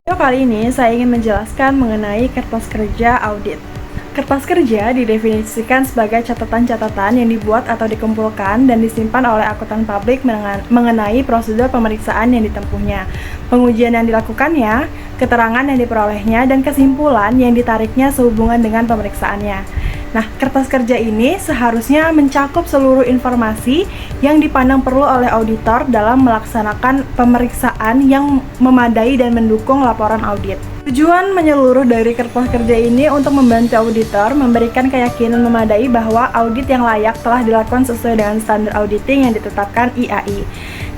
Video kali ini saya ingin menjelaskan mengenai kertas kerja audit. Kertas kerja didefinisikan sebagai catatan-catatan yang dibuat atau dikumpulkan dan disimpan oleh akuntan publik mengenai prosedur pemeriksaan yang ditempuhnya, pengujian yang dilakukannya, keterangan yang diperolehnya, dan kesimpulan yang ditariknya sehubungan dengan pemeriksaannya. Nah, kertas kerja ini seharusnya mencakup seluruh informasi yang dipandang perlu oleh auditor dalam melaksanakan pemeriksaan yang memadai dan mendukung laporan audit. Tujuan menyeluruh dari kertas kerja ini untuk membantu auditor memberikan keyakinan memadai bahwa audit yang layak telah dilakukan sesuai dengan standar auditing yang ditetapkan IAI.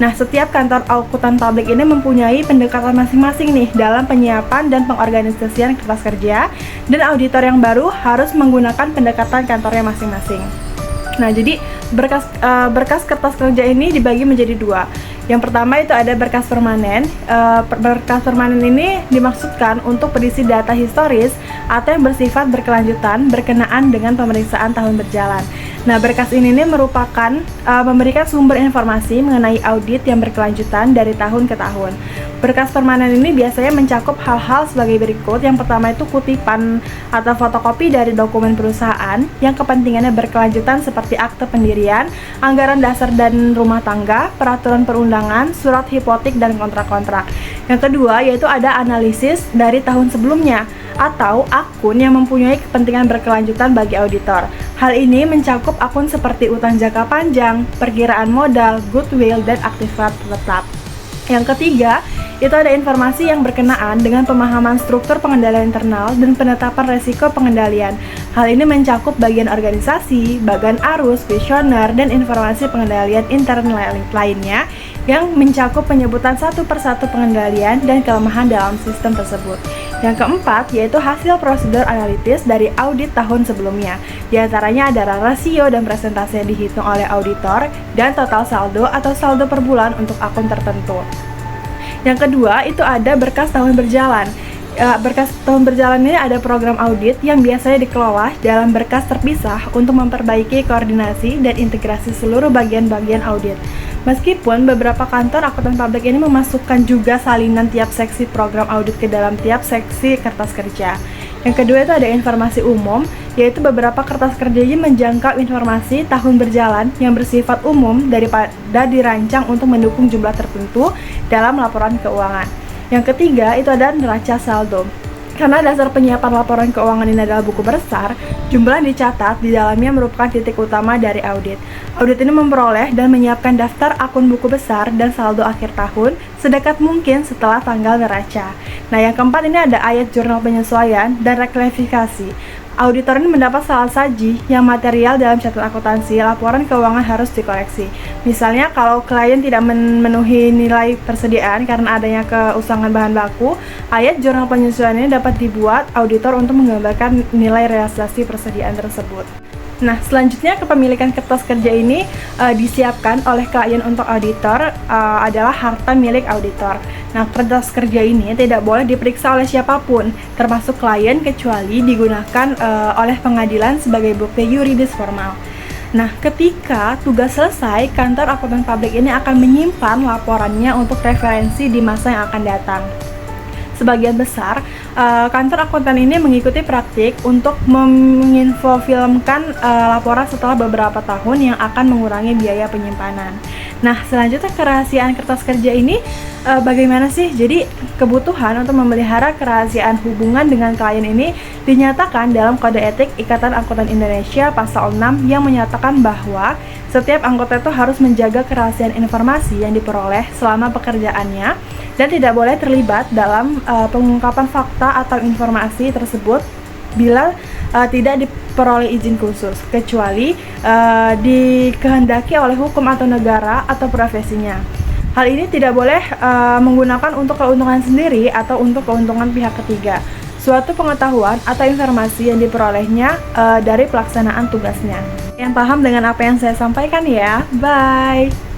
Nah, setiap kantor akuntan publik ini mempunyai pendekatan masing-masing nih dalam penyiapan dan pengorganisasian kertas kerja, dan auditor yang baru harus menggunakan pendekatan kantornya masing-masing. Nah, jadi berkas kertas kerja ini dibagi menjadi dua. Yang pertama itu ada berkas permanen. Berkas permanen ini dimaksudkan untuk berisi data historis atau yang bersifat berkelanjutan berkenaan dengan pemeriksaan tahun berjalan. Nah, berkas ini merupakan memberikan sumber informasi mengenai audit yang berkelanjutan dari tahun ke tahun. Berkas permanen ini biasanya mencakup hal-hal sebagai berikut. Yang pertama itu kutipan atau fotokopi dari dokumen perusahaan yang kepentingannya berkelanjutan seperti akte pendirian, anggaran dasar dan rumah tangga, peraturan perundangan, surat hipotek, dan kontrak-kontrak. Yang kedua yaitu ada analisis dari tahun sebelumnya atau akun yang mempunyai kepentingan berkelanjutan bagi auditor. Hal ini mencakup akun seperti utang jangka panjang, perkiraan modal, goodwill, dan aktifat tetap. Yang ketiga, itu ada informasi yang berkenaan dengan pemahaman struktur pengendalian internal dan penetapan resiko pengendalian. Hal ini mencakup bagian organisasi, bagian arus, visioner, dan informasi pengendalian intern lainnya yang mencakup penyebutan satu persatu pengendalian dan kelemahan dalam sistem tersebut. Yang keempat, yaitu hasil prosedur analitis dari audit tahun sebelumnya. Di antaranya adalah rasio dan presentasi yang dihitung oleh auditor dan total saldo atau saldo per bulan untuk akun tertentu. Yang kedua, itu ada berkas tahun berjalan. Berkas tahun berjalan ini ada program audit yang biasanya dikelola dalam berkas terpisah untuk memperbaiki koordinasi dan integrasi seluruh bagian-bagian audit. Meskipun beberapa kantor akuntan publik ini memasukkan juga salinan tiap seksi program audit ke dalam tiap seksi kertas kerja. Yang kedua itu ada informasi umum, yaitu beberapa kertas kerja ini menjangkau informasi tahun berjalan yang bersifat umum daripada dirancang untuk mendukung jumlah tertentu dalam laporan keuangan. Yang ketiga itu ada neraca saldo. Karena dasar penyiapan laporan keuangan ini adalah buku besar, jumlah yang dicatat di dalamnya merupakan titik utama dari audit. Audit ini memperoleh dan menyiapkan daftar akun buku besar dan saldo akhir tahun sedekat mungkin setelah tanggal neraca. Nah, yang keempat ini ada ayat jurnal penyesuaian dan reklasifikasi. Auditor ini mendapat salah saji yang material dalam catatan akuntansi, laporan keuangan harus dikoreksi. Misalnya kalau klien tidak memenuhi nilai persediaan karena adanya keusangan bahan baku, ayat jurnal penyesuaian ini dapat dibuat auditor untuk menggambarkan nilai realisasi persediaan tersebut. Nah, selanjutnya kepemilikan kertas kerja ini disiapkan oleh klien untuk auditor adalah harta milik auditor. Nah, kertas kerja ini tidak boleh diperiksa oleh siapapun, termasuk klien, kecuali digunakan oleh pengadilan sebagai bukti yuridis formal. Nah, ketika tugas selesai, kantor akuntan publik ini akan menyimpan laporannya untuk referensi di masa yang akan datang. Sebagian besar kantor akuntan ini mengikuti praktik untuk menginfofilmkan laporan setelah beberapa tahun yang akan mengurangi biaya penyimpanan. Nah, selanjutnya kerahasiaan kertas kerja ini bagaimana sih? Jadi kebutuhan untuk memelihara kerahasiaan hubungan dengan klien ini dinyatakan dalam Kode Etik Ikatan Akuntan Indonesia Pasal 6 yang menyatakan bahwa setiap anggota itu harus menjaga kerahasiaan informasi yang diperoleh selama pekerjaannya dan tidak boleh terlibat dalam pengungkapan fakta atau informasi tersebut bila tidak diperoleh izin khusus, kecuali dikehendaki oleh hukum atau negara atau profesinya. Hal ini tidak boleh menggunakan untuk keuntungan sendiri atau untuk keuntungan pihak ketiga. Suatu pengetahuan atau informasi yang diperolehnya dari pelaksanaan tugasnya. Yang paham dengan apa yang saya sampaikan ya? Bye!